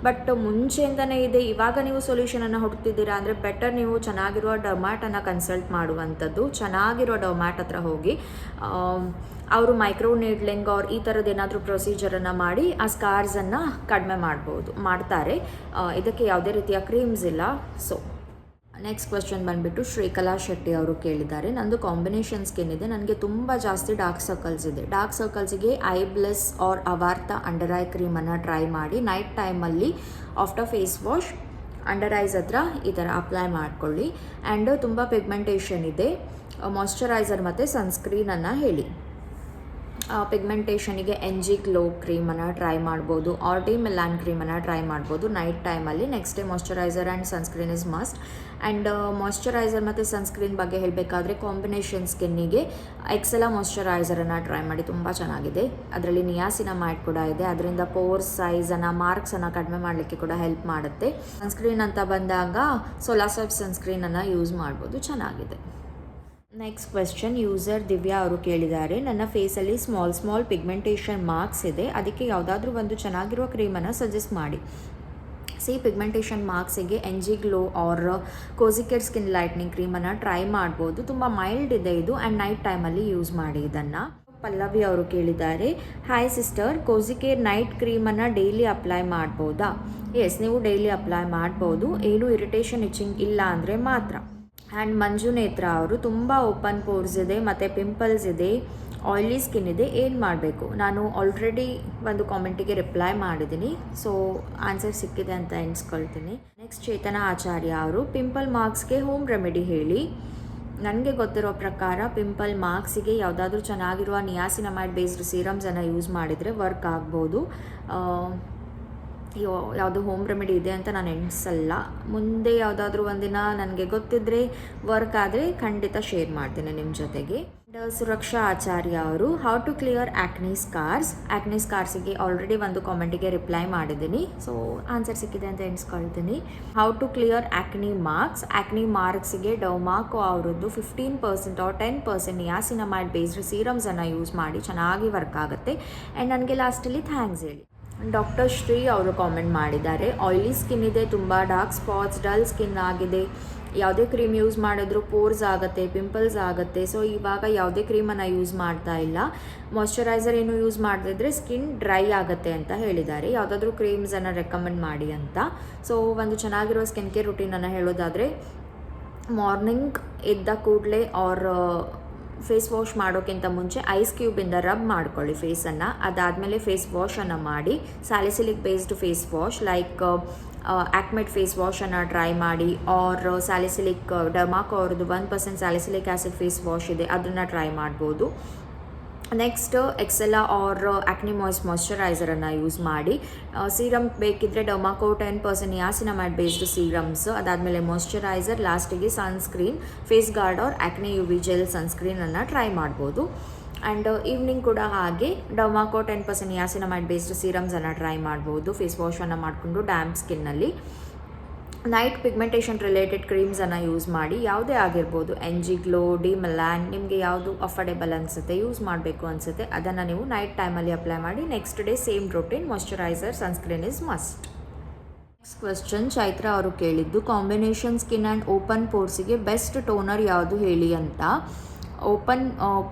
ಬಟ್ ಮುಂಚೆಯಿಂದನೇ ಇದೆ, ಇವಾಗ ನೀವು ಸೊಲ್ಯೂಷನನ್ನು ಹುಡುಕ್ತಿದ್ದೀರಾ ಅಂದರೆ ಬೆಟರ್ ನೀವು ಚೆನ್ನಾಗಿರುವ ಡರ್ಮ್ಯಾಟನ್ನು ಕನ್ಸಲ್ಟ್ ಮಾಡುವಂಥದ್ದು. ಚೆನ್ನಾಗಿರೋ ಡರ್ಮ್ಯಾಟ್ ಹತ್ರ ಹೋಗಿ ಅವರು ಮೈಕ್ರೋ ನೀಡ್ಲಿಂಗ್ ಅವ್ರು ಈ ಥರದ್ದು ಏನಾದರೂ ಪ್ರೊಸೀಜರನ್ನು ಮಾಡಿ ಆ ಸ್ಕಾರ್ಸನ್ನು ಕಡಿಮೆ ಮಾಡ್ತಾರೆ. ಇದಕ್ಕೆ ಯಾವುದೇ ರೀತಿಯ ಕ್ರೀಮ್ಸ್ ಇಲ್ಲ. ಸೊ ನೆಕ್ಸ್ಟ್ ಕ್ವೆಶ್ಚನ್ ಬಂದುಬಿಟ್ಟು ಶ್ರೀಕಲಾ ಶೆಟ್ಟಿ ಅವರು ಕೇಳಿದ್ದಾರೆ, ನಂದು ಕಾಂಬಿನೇಷನ್ ಸ್ಕಿನ್ ಇದೆ, ನನಗೆ ತುಂಬ ಜಾಸ್ತಿ ಡಾರ್ಕ್ ಸರ್ಕಲ್ಸ್ ಇದೆ. ಡಾರ್ಕ್ ಸರ್ಕಲ್ಸಿಗೆ ಐ ಬ್ಲೆಸ್ ಆರ್ ಅವಾರ್ಥ ಅಂಡರ್ ಐ ಕ್ರೀಮನ್ನು ಟ್ರೈ ಮಾಡಿ ನೈಟ್ ಟೈಮಲ್ಲಿ after face wash under eyes ಹತ್ರ ಈ ಥರ ಅಪ್ಲೈ ಮಾಡ್ಕೊಳ್ಳಿ. ಆ್ಯಂಡ್ ತುಂಬ ಪಿಗ್ಮೆಂಟೇಷನ್ ಇದೆ, ಮಾಯ್ಶ್ಚರೈಸರ್ ಮತ್ತು ಸನ್ಸ್ಕ್ರೀನನ್ನು ಹೇಳಿ. ಪಿಗ್ಮೆಂಟೇಷನಿಗೆ NG ಗ್ಲೋ ಕ್ರೀಮನ್ನು ಟ್ರೈ ಮಾಡ್ಬೋದು, ಆರ್ಡಿ ಮಿಲಾನ್ ಕ್ರೀಮನ್ನು ಟ್ರೈ ಮಾಡ್ಬೋದು ನೈಟ್ ಟೈಮಲ್ಲಿ. Next day moisturiser and sunscreen is must. And moisturiser ಮತ್ತು ಸನ್ಸ್ಕ್ರೀನ್ ಬಗ್ಗೆ ಹೇಳಬೇಕಾದ್ರೆ ಕಾಂಬಿನೇಷನ್ ಸ್ಕಿನ್ನಿಗೆ ಎಕ್ಸೆಲಾ ಮಾಯ್ಶ್ಚರೈಸರನ್ನು ಟ್ರೈ ಮಾಡಿ, ತುಂಬ ಚೆನ್ನಾಗಿದೆ. ಅದರಲ್ಲಿ ನಿಯಾಸಿನಮೈಡ್ ಕೂಡ ಇದೆ, ಅದರಿಂದ ಪೋರ್ಸ್ ಸೈಜನ್ನು ಮಾರ್ಕ್ಸನ್ನು ಕಡಿಮೆ ಮಾಡಲಿಕ್ಕೆ ಕೂಡ ಹೆಲ್ಪ್ ಮಾಡುತ್ತೆ. ಸನ್ಸ್ಕ್ರೀನ್ ಅಂತ ಬಂದಾಗ ಸೋಲಾಸೆಫ್ ಸನ್ಸ್ಕ್ರೀನನ್ನು ಯೂಸ್ ಮಾಡ್ಬೋದು, ಚೆನ್ನಾಗಿದೆ. ನೆಕ್ಸ್ಟ್ ಕ್ವೆಶ್ಚನ್ ಯೂಸರ್ ದಿವ್ಯಾ ಅವರು ಕೇಳಿದ್ದಾರೆ, ನನ್ನ ಫೇಸಲ್ಲಿ ಸ್ಮಾಲ್ ಪಿಗ್ಮೆಂಟೇಷನ್ ಮಾರ್ಕ್ಸ್ ಇದೆ, ಅದಕ್ಕೆ ಯಾವುದಾದ್ರೂ ಒಂದು ಚೆನ್ನಾಗಿರುವ ಕ್ರೀಮನ್ನು ಸಜೆಸ್ಟ್ ಮಾಡಿ. ಪಿಗ್ಮೆಂಟೇಷನ್ ಮಾರ್ಕ್ಸಿಗೆ NG glow or Kozicare skin lightening ಕ್ರೀಮನ್ನು ಟ್ರೈ ಮಾಡ್ಬೋದು, ತುಂಬ ಮೈಲ್ಡ್ ಇದೆ ಇದು, ಆ್ಯಂಡ್ ನೈಟ್ ಟೈಮಲ್ಲಿ ಯೂಸ್ ಮಾಡಿ ಇದನ್ನು. ಪಲ್ಲವಿ ಅವರು ಕೇಳಿದ್ದಾರೆ, ಹಾಯ್ ಸಿಸ್ಟರ್, ಕೋಸಿಕೇರ್ ನೈಟ್ ಕ್ರೀಮನ್ನು ಡೈಲಿ ಅಪ್ಲೈ ಮಾಡ್ಬೋದಾ? ಎಸ್, ನೀವು ಡೈಲಿ ಅಪ್ಲೈ ಮಾಡ್ಬೋದು, ಏನು ಇರಿಟೇಷನ್ ಇಚಿಂಗ್ ಇಲ್ಲ ಅಂದರೆ ಮಾತ್ರ. ಆ್ಯಂಡ್ ಮಂಜು ನೇತ್ರ ಅವರು, ತುಂಬ ಓಪನ್ ಪೋರ್ಸ್ ಇದೆ ಮತ್ತು ಪಿಂಪಲ್ಸ್ ಇದೆ, ಆಯಿಲಿ ಸ್ಕಿನ್ ಇದೆ, ಏನು ಮಾಡಬೇಕು? ನಾನು ಆಲ್ರೆಡಿ ಒಂದು ಕಾಮೆಂಟಿಗೆ ರಿಪ್ಲೈ ಮಾಡಿದ್ದೀನಿ, ಸೊ ಆನ್ಸರ್ ಸಿಕ್ಕಿದೆ ಅಂತ ಎಣಿಸ್ಕೊಳ್ತೀನಿ. ನೆಕ್ಸ್ಟ್ ಚೇತನ ಆಚಾರ್ಯ ಅವರು, ಪಿಂಪಲ್ ಮಾರ್ಕ್ಸ್ಗೆ ಹೋಮ್ ರೆಮಿಡಿ ಹೇಳಿ. ನನಗೆ ಗೊತ್ತಿರೋ ಪ್ರಕಾರ ಪಿಂಪಲ್ ಮಾರ್ಕ್ಸಿಗೆ ಯಾವುದಾದ್ರೂ ಚೆನ್ನಾಗಿರುವ ನಿಯಾಸಿನಮೈಡ್ ಬೇಸ್ಡ್ ಸೀರಮ್ಸನ್ನು ಯೂಸ್ ಮಾಡಿದರೆ ವರ್ಕ್ ಆಗ್ಬೋದು. ಯಾವುದು ಹೋಮ್ ರೆಮಿಡಿ ಇದೆ ಅಂತ ನಾನು ಎಣಿಸಲ್ಲ. ಮುಂದೆ ಯಾವುದಾದ್ರೂ ಒಂದಿನ ನನಗೆ ಗೊತ್ತಿದ್ದರೆ ವರ್ಕ್ ಆದರೆ ಖಂಡಿತ ಶೇರ್ ಮಾಡ್ತೀನಿ ನಿಮ್ಮ ಜೊತೆಗೆ. ಸುರಕ್ಷಾ ಆಚಾರ್ಯ ಅವರು, ಹೌ ಟು ಕ್ಲಿಯರ್ ಆ್ಯಕ್ನಿ ಸ್ಕಾರ್ಸಿಗೆ ಆಲ್ರೆಡಿ ಒಂದು ಕಾಮೆಂಟಿಗೆ ರಿಪ್ಲೈ ಮಾಡಿದ್ದೀನಿ, ಸೊ ಆನ್ಸರ್ ಸಿಕ್ಕಿದೆ ಅಂತ ಎಣಿಸ್ಕೊಳ್ತೀನಿ. ಹೌ ಟು ಕ್ಲಿಯರ್ ಆ್ಯಕ್ನಿ ಮಾರ್ಕ್ಸಿಗೆ ಡೌಮಾಕೋ ಅವರದ್ದು 15% or 10% ನಿಯಾಸಿನಮೈಡ್ ಬೇಸ್ಡ್ ಸೀರಮ್ಸನ್ನು ಯೂಸ್ ಮಾಡಿ, ಚೆನ್ನಾಗಿ ವರ್ಕ್ ಆಗುತ್ತೆ. ಆ್ಯಂಡ್ ನನಗೆ ಲಾಸ್ಟಲ್ಲಿ ಥ್ಯಾಂಕ್ಸ್ ಹೇಳಿ. ಡಾಕ್ಟರ್ ಶ್ರೀ ಅವರು ಕಾಮೆಂಟ್ ಮಾಡಿದ್ದಾರೆ, ಆಯಿಲಿ ಸ್ಕಿನ್ ಇದೆ, ತುಂಬ ಡಾರ್ಕ್ ಸ್ಪಾಟ್ಸ್, ಡಲ್ ಸ್ಕಿನ್ ಆಗಿದೆ, ಯಾವುದೇ ಕ್ರೀಮ್ ಯೂಸ್ ಮಾಡಿದ್ರೂ ಪೋರ್ಸ್ ಆಗುತ್ತೆ, ಪಿಂಪಲ್ಸ್ ಆಗುತ್ತೆ. ಸೊ ಇವಾಗ ಯಾವುದೇ ಕ್ರೀಮನ್ನು ಯೂಸ್ ಮಾಡ್ತಾ ಇಲ್ಲ, ಮಾಯ್ಶ್ಚರೈಸರ್ ಏನು ಯೂಸ್ ಮಾಡದಿದ್ರೆ ಸ್ಕಿನ್ ಡ್ರೈ ಆಗುತ್ತೆ ಅಂತ ಹೇಳಿದ್ದಾರೆ. ಯಾವುದಾದ್ರೂ ಕ್ರೀಮ್ಸನ್ನು ರೆಕಮೆಂಡ್ ಮಾಡಿ ಅಂತ. ಸೊ ಒಂದು ಚೆನ್ನಾಗಿರೋ ಸ್ಕಿನ್ ಕೇರ್ ರುಟೀನನ್ನು ಹೇಳೋದಾದರೆ, ಮಾರ್ನಿಂಗ್ ಎದ್ದ ಕೂಡಲೇ ಆರ್ ಫೇಸ್ ವಾಶ್ ಮಾಡೋಕ್ಕಿಂತ ಮುಂಚೆ ಐಸ್ ಕ್ಯೂಬಿಂದ ರಬ್ ಮಾಡ್ಕೊಳ್ಳಿ ಫೇಸನ್ನು. ಅದಾದಮೇಲೆ ಫೇಸ್ ವಾಶನ್ನು ಮಾಡಿ, salicylic based face wash like Acmed face ವಾಶನ್ನು ಟ್ರೈ ಮಾಡಿ, ಆರ್ ಸ್ಯಾಲಿಸಿಲಿಕ್ ಡರ್ಮಾಕೋ ಅವ್ರದ್ದು 1% ಸ್ಯಾಲಿಸಿಲಿಕ್ ಆ್ಯಸಿಡ್ ಫೇಸ್ ವಾಶ್ ಇದೆ, ಅದನ್ನು ಟ್ರೈ ಮಾಡ್ಬೋದು. ನೆಕ್ಸ್ಟ್ ಎಕ್ಸೆಲಾ ಆರ್ ಆಕ್ನಿ ಮಾಯ್ಶ್ಚರೈಸರನ್ನು ಯೂಸ್ ಮಾಡಿ. ಸೀರಮ್ ಬೇಕಿದ್ದರೆ ಡರ್ಮಾಕೋ 10% ನಿಯಾಸಿನಮೈಡ್ ಬೇಸ್ಡ್ ಸೀರಮ್ಸ್, ಅದಾದಮೇಲೆ ಮಾಯ್ಶ್ಚರೈಸರ್, ಲಾಸ್ಟಿಗೆ sunscreen, face guard or acne UV gel ಸನ್ಸ್ಕ್ರೀನನ್ನು ಟ್ರೈ ಮಾಡ್ಬೋದು. ಆ್ಯಂಡ್ ಈವ್ನಿಂಗ್ ಕೂಡ ಹಾಗೆ ಡರ್ಮಾಕೋ 10% ನಿಯಾಸಿನಮೈಡ್ ಬೇಸ್ಡ್ ಸೀರಮ್ಸನ್ನು ಟ್ರೈ ಮಾಡ್ಬೋದು ಫೇಸ್ ವಾಶನ್ನು ಮಾಡಿಕೊಂಡು ಡ್ಯಾಮ್ಪ್ ಸ್ಕಿನ್ನಲ್ಲಿ. ನೈಟ್ ಪಿಗ್ಮೆಂಟೇಷನ್ ರಿಲೇಟೆಡ್ ಕ್ರೀಮ್ಸನ್ನು ಯೂಸ್ ಮಾಡಿ, ಯಾವುದೇ ಆಗಿರ್ಬೋದು, NG ಗ್ಲೋ, ಡಿ ಮಿಲಾನ್, ನಿಮಗೆ ಯಾವುದು ಅಫೋರ್ಡೆಬಲ್ ಅನಿಸುತ್ತೆ, ಯೂಸ್ ಮಾಡಬೇಕು ಅನಿಸುತ್ತೆ, ಅದನ್ನು ನೀವು ನೈಟ್ ಟೈಮಲ್ಲಿ ಅಪ್ಲೈ ಮಾಡಿ. Next day same routine, moisturiser, sunscreen is must. Next question Chaitra ಅವರು ಕೇಳಿದ್ದು, ಕಾಂಬಿನೇಷನ್ ಸ್ಕಿನ್ ಆ್ಯಂಡ್ ಓಪನ್ ಪೋರ್ಸಿಗೆ ಬೆಸ್ಟ್ ಟೋನರ್ ಯಾವುದು ಹೇಳಿ ಅಂತ. ಓಪನ್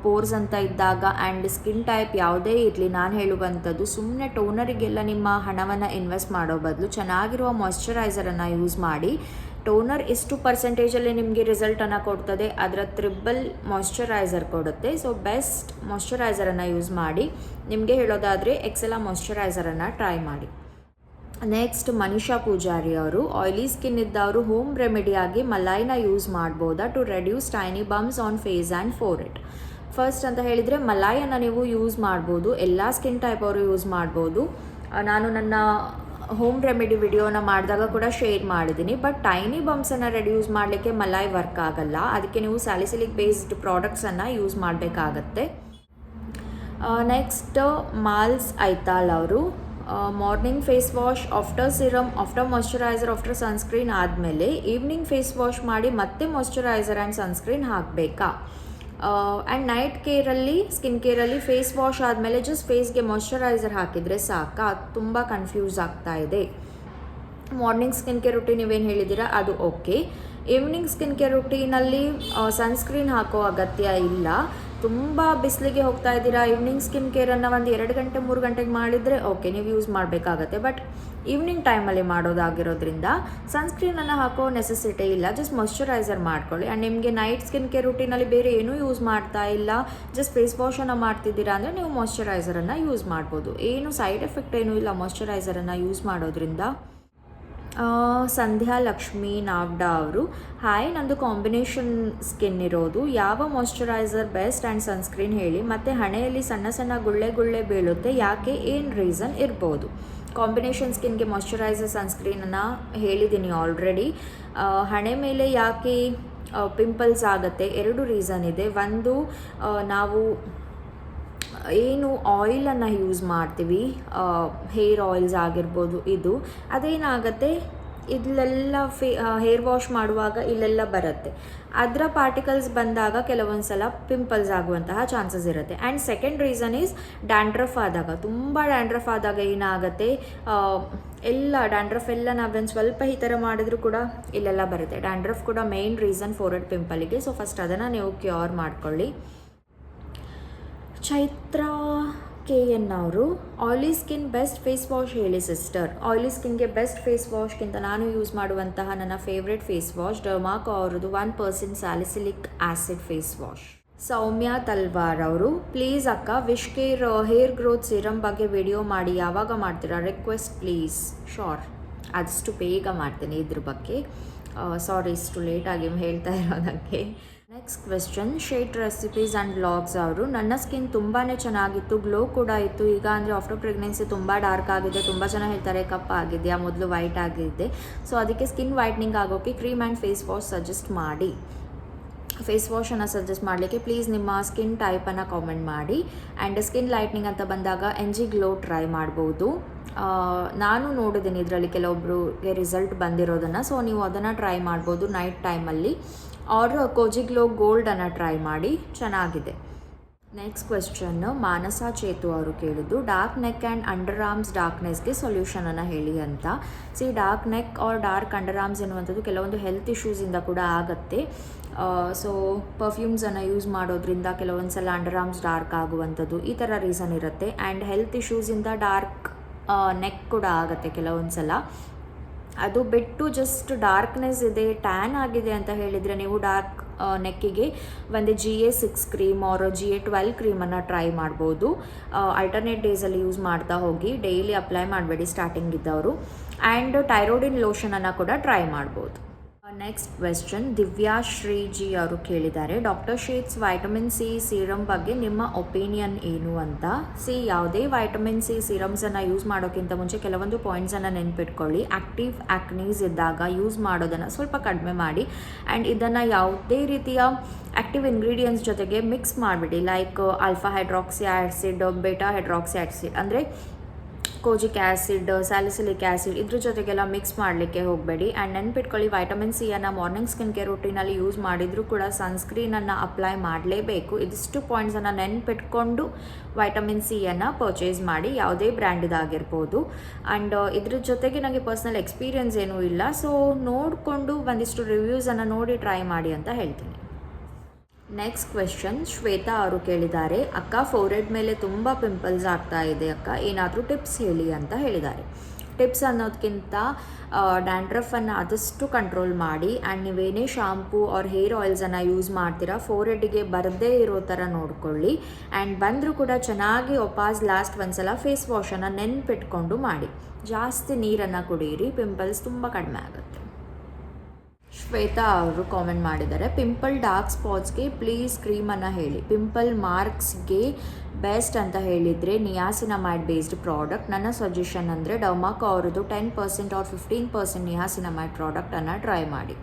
ಪೋರ್ಸ್ ಅಂತ ಇದ್ದಾಗ ಆ್ಯಂಡ್ ಸ್ಕಿನ್ ಟೈಪ್ ಯಾವುದೇ ಇರಲಿ, ನಾನು ಹೇಳುವಂಥದ್ದು ಸುಮ್ಮನೆ ಟೋನರಿಗೆಲ್ಲ ನಿಮ್ಮ ಹಣವನ್ನು ಇನ್ವೆಸ್ಟ್ ಮಾಡೋ ಬದಲು ಚೆನ್ನಾಗಿರುವ ಮಾಯ್ಶ್ಚರೈಸರನ್ನು ಯೂಸ್ ಮಾಡಿ. ಟೋನರ್ ಎಷ್ಟು ಪರ್ಸೆಂಟೇಜಲ್ಲಿ ನಿಮಗೆ ರಿಸಲ್ಟನ್ನು ಕೊಡ್ತದೆ, ಅದರ 3 ಮಾಯ್ಶ್ಚರೈಸರ್ ಕೊಡುತ್ತೆ. ಸೊ ಬೆಸ್ಟ್ ಮಾಯ್ಶ್ಚರೈಸರನ್ನು ಯೂಸ್ ಮಾಡಿ. ನಿಮಗೆ ಹೇಳೋದಾದರೆ ಎಕ್ಸೆಲಾ ಮಾಯ್ಶ್ಚರೈಸರನ್ನು ಟ್ರೈ ಮಾಡಿ. ನೆಕ್ಸ್ಟ್ ಮನೀಷಾ ಪೂಜಾರಿ ಅವರು, ಆಯಿಲಿ ಸ್ಕಿನ್ ಇದ್ದವರು ಹೋಮ್ ರೆಮಿಡಿಯಾಗಿ ಮಲೈನ ಯೂಸ್ ಮಾಡ್ಬೋದಾ to reduce tiny bumps on face and forehead. First ಅಂತ ಹೇಳಿದರೆ ಮಲಾಯನ್ನು ನೀವು ಯೂಸ್ ಮಾಡ್ಬೋದು, ಎಲ್ಲ ಸ್ಕಿನ್ ಟೈಪ್ ಅವರು ಯೂಸ್ ಮಾಡ್ಬೋದು. ನಾನು ನನ್ನ ಹೋಮ್ ರೆಮಿಡಿ ವಿಡಿಯೋನ ಮಾಡಿದಾಗ ಕೂಡ ಶೇರ್ ಮಾಡಿದ್ದೀನಿ. ಬಟ್ ಟೈನಿ ಬಮ್ಸನ್ನು ರೆಡ್ಯೂಸ್ ಮಾಡಲಿಕ್ಕೆ ಮಲಾಯ್ ವರ್ಕ್ ಆಗಲ್ಲ, ಅದಕ್ಕೆ ನೀವು ಸ್ಯಾಲಿಸಿಲಿಕ್ ಬೇಸ್ಡ್ ಪ್ರಾಡಕ್ಟ್ಸನ್ನು ಯೂಸ್ ಮಾಡಬೇಕಾಗತ್ತೆ. ನೆಕ್ಸ್ಟ್ ಮಾಲ್ಸ್ ಐತಾಲ್ ಅವರು, morning face wash, after serum, after moisturiser, after sunscreen ಆದಮೇಲೆ ಈವ್ನಿಂಗ್ ಫೇಸ್ ವಾಶ್ ಮಾಡಿ ಮತ್ತೆ ಮಾಯ್ಶ್ಚರೈಸರ್ ಆ್ಯಂಡ್ ಸನ್ಸ್ಕ್ರೀನ್ ಹಾಕಬೇಕಾ? ಆ್ಯಂಡ್ ನೈಟ್ ಕೇರಲ್ಲಿ, ಸ್ಕಿನ್ ಕೇರಲ್ಲಿ ಫೇಸ್ ವಾಶ್ ಆದಮೇಲೆ ಜಸ್ಟ್ ಫೇಸ್ಗೆ ಮಾಯ್ಶ್ಚರೈಸರ್ ಹಾಕಿದರೆ ಸಾಕಾ? ತುಂಬ ಕನ್ಫ್ಯೂಸ್ ಆಗ್ತಾ ಇದೆ. ಮಾರ್ನಿಂಗ್ ಸ್ಕಿನ್ ಕೇರ್ ರುಟೀನ್ ನೀವೇನು ಹೇಳಿದ್ದೀರಾ ಅದು ಓಕೆ. ಈವ್ನಿಂಗ್ ಸ್ಕಿನ್ ಕೇರ್ ರುಟೀನಲ್ಲಿ ಸನ್ಸ್ಕ್ರೀನ್ ಹಾಕೋ ಅಗತ್ಯ ಇಲ್ಲ. ತುಂಬ ಬಿಸಿಲಿಗೆ ಹೋಗ್ತಾ ಇದ್ದೀರಾ, ಈವ್ನಿಂಗ್ ಸ್ಕಿನ್ ಕೇರನ್ನು ಒಂದು 2 ಗಂಟೆ 3 ಗಂಟೆಗೆ ಮಾಡಿದರೆ ಓಕೆ ನೀವು ಯೂಸ್ ಮಾಡಬೇಕಾಗತ್ತೆ. ಬಟ್ ಈವ್ನಿಂಗ್ ಟೈಮಲ್ಲಿ ಮಾಡೋದಾಗಿರೋದ್ರಿಂದ ಸನ್ಸ್ಕ್ರೀನನ್ನು ಹಾಕೋ ನೆಸೆಸಿಟಿ ಇಲ್ಲ. ಜಸ್ಟ್ ಮಾಯ್ಶ್ಚರೈಸರ್ ಮಾಡ್ಕೊಳ್ಳಿ. ಆ್ಯಂಡ್ ನಿಮಗೆ ನೈಟ್ ಸ್ಕಿನ್ ಕೇರ್ ರೂಟೀನಲ್ಲಿ ಬೇರೆ ಏನೂ ಯೂಸ್ ಮಾಡ್ತಾ ಇಲ್ಲ, ಜಸ್ಟ್ ಫೇಸ್ ವಾಶನ್ನು ಮಾಡ್ತಿದ್ದೀರಾ ಅಂದರೆ ನೀವು ಮಾಯ್ಶ್ಚರೈಸರನ್ನು ಯೂಸ್ ಮಾಡ್ಬೋದು. ಏನು ಸೈಡ್ ಎಫೆಕ್ಟ್ ಏನೂ ಇಲ್ಲ ಮಾಯ್ಶ್ಚರೈಸರನ್ನು ಯೂಸ್ ಮಾಡೋದ್ರಿಂದ. ಸಂಧ್ಯಾ ಲಕ್ಷ್ಮಿ ನಾವ್ಡಾ ಅವರು, ಹಾಯ್, ನಂದು ಕಾಂಬಿನೇಷನ್ ಸ್ಕಿನ್ ಇರೋದು, ಯಾವ ಮಾಯ್ಶ್ಚರೈಸರ್ ಬೆಸ್ಟ್ ಆ್ಯಂಡ್ ಸನ್ಸ್ಕ್ರೀನ್ ಹೇಳಿ. ಮತ್ತು ಹಣೆಯಲ್ಲಿ ಸಣ್ಣ ಸಣ್ಣ ಗುಳ್ಳೆ ಬೀಳುತ್ತೆ, ಯಾಕೆ, ಏನು ರೀಸನ್ ಇರ್ಬೋದು? ಕಾಂಬಿನೇಷನ್ ಸ್ಕಿನ್ಗೆ ಮಾಯ್ಶ್ಚರೈಸರ್ ಸನ್ಸ್ಕ್ರೀನನ್ನು ಹೇಳಿದ್ದೀನಿ ಆಲ್ರೆಡಿ. ಹಣೆ ಮೇಲೆ ಯಾಕೆ ಪಿಂಪಲ್ಸ್ ಆಗುತ್ತೆ, 2 ರೀಸನ್ ಇದೆ. ಒಂದು, ನಾವು ಏನು ಆಯಿಲನ್ನು ಯೂಸ್ ಮಾಡ್ತೀವಿ, ಹೇರ್ ಆಯಿಲ್ಸ್ ಆಗಿರ್ಬೋದು, ಅದೇನಾಗುತ್ತೆ, ಇಲ್ಲೆಲ್ಲ ಹೇರ್ ವಾಶ್ ಮಾಡುವಾಗ ಇಲ್ಲೆಲ್ಲ ಬರುತ್ತೆ, ಅದರ ಪಾರ್ಟಿಕಲ್ಸ್ ಬಂದಾಗ ಕೆಲವೊಂದು ಸಲ ಪಿಂಪಲ್ಸ್ ಆಗುವಂತಹ ಚಾನ್ಸಸ್ ಇರುತ್ತೆ. And second reason is dandruff ಆದಾಗ, ತುಂಬ ಡ್ಯಾಂಡ್ರಫ್ ಆದಾಗ ಏನಾಗುತ್ತೆ, ಡ್ಯಾಂಡ್ರಫ್ ಎಲ್ಲ ನಾವೇನು ಸ್ವಲ್ಪ ಈ ಥರ ಮಾಡಿದ್ರು ಕೂಡ ಇಲ್ಲೆಲ್ಲ ಬರುತ್ತೆ. ಡ್ಯಾಂಡ್ರಫ್ ಕೂಡ ಮೇನ್ ರೀಸನ್ ಫೋರೆಡ್ ಪಿಂಪಲಿಗೆ. ಸೊ ಫಸ್ಟ್ ಅದನ್ನು ನೀವು ಕ್ಯೂರ್ ಮಾಡ್ಕೊಳ್ಳಿ. ಚೈತ್ರ KN ಅವರು, oily skin best face wash ಹೇಳಿ ಸಿಸ್ಟರ್. ಆಯ್ಲಿ ಸ್ಕಿನ್ಗೆ ಬೆಸ್ಟ್ ಫೇಸ್ ವಾಶ್ಗಿಂತ ನಾನು ಯೂಸ್ ಮಾಡುವಂತಹ ನನ್ನ ಫೇವ್ರೆಟ್ ಫೇಸ್ ವಾಶ್ ಡರ್ಮಾಕೋ ಅವರದು 1% ಸ್ಯಾಲಿಸಿಲಿಕ್ ಆ್ಯಸಿಡ್ ಫೇಸ್ ವಾಶ್. ಸೌಮ್ಯ ತಲ್ವಾರ್ ಅವರು, ಪ್ಲೀಸ್ ಅಕ್ಕ wish care hair growth serum ಬಗ್ಗೆ ವಿಡಿಯೋ ಮಾಡಿ, ಯಾವಾಗ ಮಾಡ್ತೀರಾ, ರಿಕ್ವೆಸ್ಟ್ ಪ್ಲೀಸ್. ಶೋರ್, ಆದಷ್ಟು ಬೇಗ ಮಾಡ್ತೀನಿ ಇದ್ರ ಬಗ್ಗೆ. ಸಾರಿ ಇಷ್ಟು ಲೇಟಾಗಿ ಹೇಳ್ತಾ ಇರೋದಕ್ಕೆ. Next question, Shet recipes and vlogs ಅವರು, ನನ್ನ ಸ್ಕಿನ್ ತುಂಬಾ ಚೆನ್ನಾಗಿತ್ತು, ಗ್ಲೋ ಕೂಡ ಇತ್ತು. ಈಗ ಅಂದರೆ ಆಫ್ಟರ್ ಪ್ರೆಗ್ನೆನ್ಸಿ ತುಂಬ ಡಾರ್ಕ್ ಆಗಿದೆ, ತುಂಬ ಜನ ಹೇಳ್ತಾರೆ ಕಪ್ಪ ಆಗಿದೆಯಾ, ಮೊದಲು ವೈಟ್ ಆಗಿದ್ದೆ. ಸೊ ಅದಕ್ಕೆ ಸ್ಕಿನ್ ವೈಟ್ನಿಂಗ್ ಆಗೋಕ್ಕೆ cream and face wash suggest ಮಾಡಿ. ಫೇಸ್ ವಾಶನ್ನು ಸಜೆಸ್ಟ್ ಮಾಡಲಿಕ್ಕೆ ಪ್ಲೀಸ್ ನಿಮ್ಮ ಸ್ಕಿನ್ ಟೈಪನ್ನು ಕಾಮೆಂಟ್ ಮಾಡಿ. ಆ್ಯಂಡ್ ಸ್ಕಿನ್ ಲೈಟ್ನಿಂಗ್ ಅಂತ ಬಂದಾಗ NG ಗ್ಲೋ ಟ್ರೈ ಮಾಡ್ಬೋದು. ನಾನು ನೋಡಿದ್ದೀನಿ ಇದರಲ್ಲಿ ಕೆಲವೊಬ್ರಿಗೆ ರಿಸಲ್ಟ್ ಬಂದಿರೋದನ್ನು. ಸೊ ನೀವು ಅದನ್ನು ಟ್ರೈ ಮಾಡ್ಬೋದು ನೈಟ್ ಟೈಮಲ್ಲಿ. ಆರ್ ಕೋಜಿ ಗ್ಲೋ ಗೋಲ್ಡನ್ನು ಟ್ರೈ ಮಾಡಿ, ಚೆನ್ನಾಗಿದೆ. ನೆಕ್ಸ್ಟ್ ಕ್ವೆಶ್ಚನ್ನು ಮಾನಸ ಚೇತು ಅವರು ಕೇಳಿದ್ದು, dark neck and under arms ಡಾರ್ಕ್ನೆಸ್ಗೆ ಸೊಲ್ಯೂಷನನ್ನು ಹೇಳಿ ಅಂತ. Dark neck or dark under arms ಎನ್ನುವಂಥದ್ದು ಕೆಲವೊಂದು ಹೆಲ್ತ್ ಇಶ್ಯೂಸಿಂದ ಕೂಡ ಆಗುತ್ತೆ. ಸೊ ಪರ್ಫ್ಯೂಮ್ಸನ್ನು ಯೂಸ್ ಮಾಡೋದ್ರಿಂದ ಕೆಲವೊಂದು ಸಲ ಅಂಡರ್ ಆರ್ಮ್ಸ್ ಡಾರ್ಕ್ ಆಗುವಂಥದ್ದು, ಈ ಥರ ರೀಸನ್ ಇರುತ್ತೆ. ಆ್ಯಂಡ್ ಹೆಲ್ತ್ ಇಶ್ಯೂಸಿಂದ ಡಾರ್ಕ್ ನೆಕ್ ಕೂಡ ಆಗುತ್ತೆ ಕೆಲವೊಂದು ಸಲ. ಅದು ಬಿಟ್ಟು ಜಸ್ಟ್ ಡಾರ್ಕ್ನೆಸ್ ಇದೆ, ಟ್ಯಾನ್ ಆಗಿದೆ ಅಂತ ಹೇಳಿದರೆ ನೀವು ಡಾರ್ಕ್ ನೆಕ್ಕಿಗೆ ಒಂದು GA6 ಕ್ರೀಮ್ ಆರ್ GA12 ಕ್ರೀಮನ್ನು ಟ್ರೈ ಮಾಡ್ಬೋದು. ಅಲ್ಟರ್ನೇಟ್ ಡೇಸಲ್ಲಿ ಯೂಸ್ ಮಾಡ್ತಾ ಹೋಗಿ, ಡೈಲಿ ಅಪ್ಲೈ ಮಾಡಬೇಡಿ ಸ್ಟಾರ್ಟಿಂಗ್ ಇದ್ದವರು. ಆ್ಯಂಡ್ ಟೈರೋಡಿನ್ ಲೋಷನನ್ನು ಕೂಡ ಟ್ರೈ ಮಾಡ್ಬೋದು. ನೆಕ್ಸ್ಟ್ ಕ್ವೆಶ್ಚನ್, ದಿವ್ಯಾ ಶ್ರೀಜಿ ಅವರು ಕೇಳಿದ್ದಾರೆ, doctor Sheth's vitamin C serum ಬಗ್ಗೆ ನಿಮ್ಮ ಒಪಿನಿಯನ್ ಏನು ಅಂತ. ಯಾವುದೇ ವೈಟಮಿನ್ C ಸೀರಮ್ಸನ್ನು ಯೂಸ್ ಮಾಡೋಕ್ಕಿಂತ ಮುಂಚೆ ಕೆಲವೊಂದು ಪಾಯಿಂಟ್ಸನ್ನು ನೆನ್ಪಿಟ್ಕೊಳ್ಳಿ. ಆ್ಯಕ್ಟಿವ್ ಆ್ಯಕ್ನೀಸ್ ಇದ್ದಾಗ ಯೂಸ್ ಮಾಡೋದನ್ನು ಸ್ವಲ್ಪ ಕಡಿಮೆ ಮಾಡಿ. ಆ್ಯಂಡ್ ಇದನ್ನು ಯಾವುದೇ ರೀತಿಯ ಆ್ಯಕ್ಟಿವ್ ಇಂಗ್ರೀಡಿಯೆಂಟ್ಸ್ ಜೊತೆಗೆ ಮಿಕ್ಸ್ ಮಾಡಿಬಿಡಿ. Like alpha hydroxy acid, beta hydroxy acid ಅಂದರೆ ಕೋಜಿಕ್ ಆ್ಯಸಿಡ್, ಸ್ಯಾಲಿಸಿಲಿಕ್ ಆ್ಯಸಿಡ್, ಇದ್ರ ಜೊತೆಗೆಲ್ಲ ಮಿಕ್ಸ್ ಮಾಡಲಿಕ್ಕೆ ಹೋಗಬೇಡಿ. ಆ್ಯಂಡ್ ನೆನ್ಪಿಟ್ಕೊಳ್ಳಿ, ವೈಟಮಿನ್ ಸಿಯನ್ನು ಮಾರ್ನಿಂಗ್ ಸ್ಕಿನ್ ಕೇರ್ ರೂಟೀನಲ್ಲಿ ಯೂಸ್ ಮಾಡಿದರೂ ಕೂಡ ಸನ್ಸ್ಕ್ರೀನನ್ನು ಅಪ್ಲೈ ಮಾಡಲೇಬೇಕು. ಇದಿಷ್ಟು ಪಾಯಿಂಟ್ಸನ್ನು ನೆನ್ಪಿಟ್ಕೊಂಡು ವೈಟಮಿನ್ ಸಿಯನ್ನು ಪರ್ಚೇಸ್ ಮಾಡಿ, ಯಾವುದೇ ಬ್ರ್ಯಾಂಡಿದಾಗಿರ್ಬೋದು. ಆ್ಯಂಡ್ ಇದ್ರ ಜೊತೆಗೆ ನನಗೆ ಪರ್ಸ್ನಲ್ ಎಕ್ಸ್ಪೀರಿಯನ್ಸ್ ಏನೂ ಇಲ್ಲ. ಸೊ ನೋಡಿಕೊಂಡು ಒಂದಿಷ್ಟು ರಿವ್ಯೂಸನ್ನು ನೋಡಿ ಟ್ರೈ ಮಾಡಿ ಅಂತ ಹೇಳ್ತೀನಿ. ನೆಕ್ಸ್ಟ್ ಕ್ವೆಶ್ಚನ್, ಶ್ವೇತಾ ಅವರು ಕೇಳಿದ್ದಾರೆ, ಅಕ್ಕ ಫೋರೆಡ್ ಮೇಲೆ ತುಂಬ ಪಿಂಪಲ್ಸ್ ಆಗ್ತಾ ಇದೆ ಅಕ್ಕ, ಏನಾದರೂ ಟಿಪ್ಸ್ ಹೇಳಿ ಅಂತ ಹೇಳಿದ್ದಾರೆ. ಟಿಪ್ಸ್ ಅನ್ನೋದಕ್ಕಿಂತ ಡ್ಯಾಂಡ್ರಫನ್ನು ಆದಷ್ಟು ಕಂಟ್ರೋಲ್ ಮಾಡಿ. ಆ್ಯಂಡ್ ನೀವೇನೇ ಶಾಂಪೂ ಆರ್ ಹೇರ್ ಆಯಿಲ್ಸನ್ನು ಯೂಸ್ ಮಾಡ್ತೀರಾ ಫೋರೆಡ್ಗೆ ಬರದೇ ಇರೋ ಥರ ನೋಡ್ಕೊಳ್ಳಿ. ಆ್ಯಂಡ್ ಬಂದರೂ ಕೂಡ ಚೆನ್ನಾಗಿ ಲಾಸ್ಟ್ ಒಂದ್ಸಲ ಫೇಸ್ ವಾಶನ್ನು ನೆನ್ಪಿಟ್ಕೊಂಡು ಮಾಡಿ. ಜಾಸ್ತಿ ನೀರನ್ನು ಕುಡಿಯಿರಿ, ಪಿಂಪಲ್ಸ್ ತುಂಬ ಕಡಿಮೆ ಆಗುತ್ತೆ. ಶ್ವೇತಾ ಅವರು ಕಾಮೆಂಟ್ ಮಾಡಿದ್ದಾರೆ, ಪಿಂಪಲ್ ಡಾರ್ಕ್ ಸ್ಪಾಟ್ಸ್ಗೆ ಪ್ಲೀಸ್ ಕ್ರೀಮನ್ನು ಹೇಳಿ. ಪಿಂಪಲ್ ಮಾರ್ಕ್ಸ್ಗೆ ಬೆಸ್ಟ್ ಅಂತ ಹೇಳಿದರೆ ನಿಯಾಸಿನಮೈಡ್ ಬೇಸ್ಡ್ ಪ್ರಾಡಕ್ಟ್. ನನ್ನ ಸಜೆಷನ್ ಅಂದರೆ ಡರ್ಮಾಕೋ ಅವರದ್ದು 10% ಆರ್ 15% ನಿಯಾಸಿನಮೈಡ್ ಪ್ರಾಡಕ್ಟನ್ನು ಟ್ರೈ ಮಾಡಿ.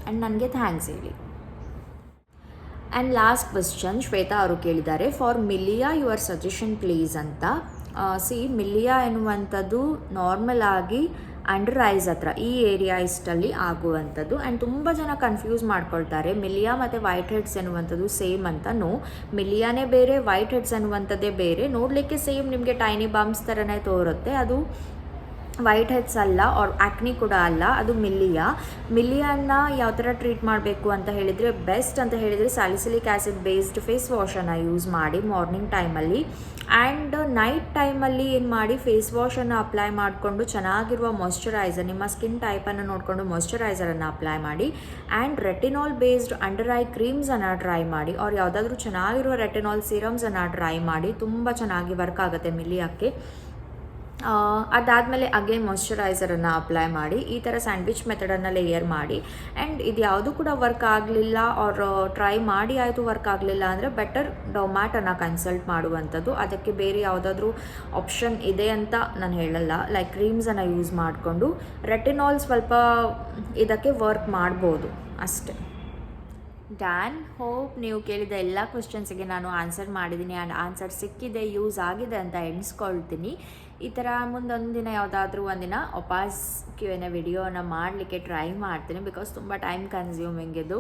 ಆ್ಯಂಡ್ ನನಗೆ ಥ್ಯಾಂಕ್ಸ್ ಹೇಳಿ. ಆ್ಯಂಡ್ ಲಾಸ್ಟ್ ಕ್ವೆಶ್ಚನ್, ಶ್ವೇತಾ ಅವರು ಕೇಳಿದ್ದಾರೆ, for milia your suggestion please ಅಂತ. ಮಿಲಿಯಾ ಎನ್ನುವಂಥದ್ದು ನಾರ್ಮಲ್ ಆಗಿ ಅಂಡರ್ ಐಸ್ ಹತ್ರ ಈ ಏರಿಯಾ ಇಷ್ಟಲ್ಲಿ ಆಗುವಂಥದ್ದು. ಆ್ಯಂಡ್ ತುಂಬ ಜನ ಕನ್ಫ್ಯೂಸ್ ಮಾಡ್ಕೊಳ್ತಾರೆ ಮಿಲಿಯಾ ಮತ್ತು ವೈಟ್ ಹೆಡ್ಸ್ ಎನ್ನುವಂಥದ್ದು ಸೇಮ್ ಅಂತ. ಮಿಲಿಯಾನೇ ಬೇರೆ, ವೈಟ್ ಹೆಡ್ಸ್ ಅನ್ನುವಂಥದ್ದೇ ಬೇರೆ. ನೋಡಲಿಕ್ಕೆ ಸೇಮ್ ನಿಮಗೆ ಟೈನಿ ಬಾಂಬ್ಸ್ ಥರನೇ ತೋರುತ್ತೆ, ಅದು ವೈಟ್ ಹೆಡ್ಸ್ ಅಲ್ಲ ಆರ್ ಆ್ಯಕ್ನಿ ಕೂಡ ಅಲ್ಲ, ಅದು ಮಿಲಿಯನ್ನ ಯಾವ ಥರ ಟ್ರೀಟ್ ಮಾಡಬೇಕು ಅಂತ ಹೇಳಿದರೆ, ಬೆಸ್ಟ್ ಅಂತ ಹೇಳಿದರೆ ಸ್ಯಾಲಿಸಿಲಿಕ್ ಆ್ಯಸಿಡ್ ಬೇಸ್ಡ್ ಫೇಸ್ ವಾಶನ್ನು ಯೂಸ್ ಮಾಡಿ ಮಾರ್ನಿಂಗ್ ಟೈಮಲ್ಲಿ. ಆ್ಯಂಡ್ ನೈಟ್ ಟೈಮಲ್ಲಿ ಏನು ಮಾಡಿ, ಫೇಸ್ ವಾಶನ್ನು ಅಪ್ಲೈ ಮಾಡಿಕೊಂಡು ಚೆನ್ನಾಗಿರುವ ಮಾಯ್ಶ್ಚರೈಸರ್, ನಿಮ್ಮ ಸ್ಕಿನ್ ಟೈಪನ್ನು ನೋಡಿಕೊಂಡು ಮಾಯ್ಶ್ಚರೈಸರನ್ನು ಅಪ್ಲೈ ಮಾಡಿ. And retinol based under eye ಕ್ರೀಮ್ಸನ್ನು ಟ್ರೈ ಮಾಡಿ, ಅವ್ರು ಯಾವುದಾದ್ರೂ ಚೆನ್ನಾಗಿರುವ ರೆಟಿನಾಲ್ ಸೀರಮ್ಸನ್ನು ಟ್ರೈ ಮಾಡಿ. ತುಂಬ ಚೆನ್ನಾಗಿ ವರ್ಕ್ ಆಗುತ್ತೆ ಮಿಲಿಯಕ್ಕೆ. ಅದಾದಮೇಲೆ ಅಗೇನ್ ಮಾಯ್ಶ್ಚರೈಸರನ್ನು ಅಪ್ಲೈ ಮಾಡಿ. ಈ ಥರ ಸ್ಯಾಂಡ್ವಿಚ್ ಮೆಥಡನ್ನು ಲೇಯರ್ ಮಾಡಿ. ಆ್ಯಂಡ್ ಇದು ಯಾವುದೂ ಕೂಡ ವರ್ಕ್ ಆಗಲಿಲ್ಲ ಆರ್ ಟ್ರೈ ಮಾಡಿ ಆಯಿತು ವರ್ಕ್ ಆಗಲಿಲ್ಲ ಅಂದರೆ ಬೆಟರ್ ಡೊಮ್ಯಾಟನ್ನು ಕನ್ಸಲ್ಟ್ ಮಾಡುವಂಥದ್ದು. ಅದಕ್ಕೆ ಬೇರೆ ಯಾವುದಾದ್ರೂ ಆಪ್ಷನ್ ಇದೆ ಅಂತ ನಾನು ಹೇಳಲ್ಲ. ಲೈಕ್ ಕ್ರೀಮ್ಸನ್ನು ಯೂಸ್ ಮಾಡಿಕೊಂಡು ರೆಟಿನಾಲ್ ಸ್ವಲ್ಪ ಇದಕ್ಕೆ ವರ್ಕ್ ಮಾಡ್ಬೋದು ಅಷ್ಟೆ. ಡ್ಯಾನ್, ಹೋಪ್ ನೀವು ಕೇಳಿದ ಎಲ್ಲ ಕ್ವೆಶ್ಚನ್ಸಿಗೆ ನಾನು ಆನ್ಸರ್ ಮಾಡಿದ್ದೀನಿ ಆ್ಯಂಡ್ ಆನ್ಸರ್ ಸಿಕ್ಕಿದೆ, ಯೂಸ್ ಆಗಿದೆ ಅಂತ ಎಣಿಸ್ಕೊಳ್ತೀನಿ. ಈ ಥರ ಮುಂದೊಂದು ದಿನ ಯಾವುದಾದ್ರೂ ಒಂದಿನ ವಾಪಸ್ Q&A ವಿಡಿಯೋನ ಮಾಡಲಿಕ್ಕೆ ಟ್ರೈ ಮಾಡ್ತೀನಿ. ಬಿಕಾಸ್ ತುಂಬ ಟೈಮ್ ಕನ್ಸ್ಯೂಮಿಂಗ್ ಇದು,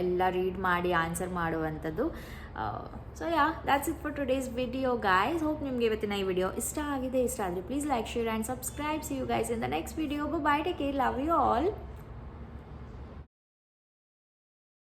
ಎಲ್ಲ ರೀಡ್ ಮಾಡಿ ಆನ್ಸರ್ ಮಾಡುವಂಥದ್ದು. So that's it for today's video guys. Hope ನಿಮಗೆ ಇವತ್ತಿನ ಈ ವಿಡಿಯೋ ಇಷ್ಟ ಆಗಿದೆ. ಇಷ್ಟ ಆದರೆ please like, share and subscribe. See you guys in the next video. Bye, take care, love you all.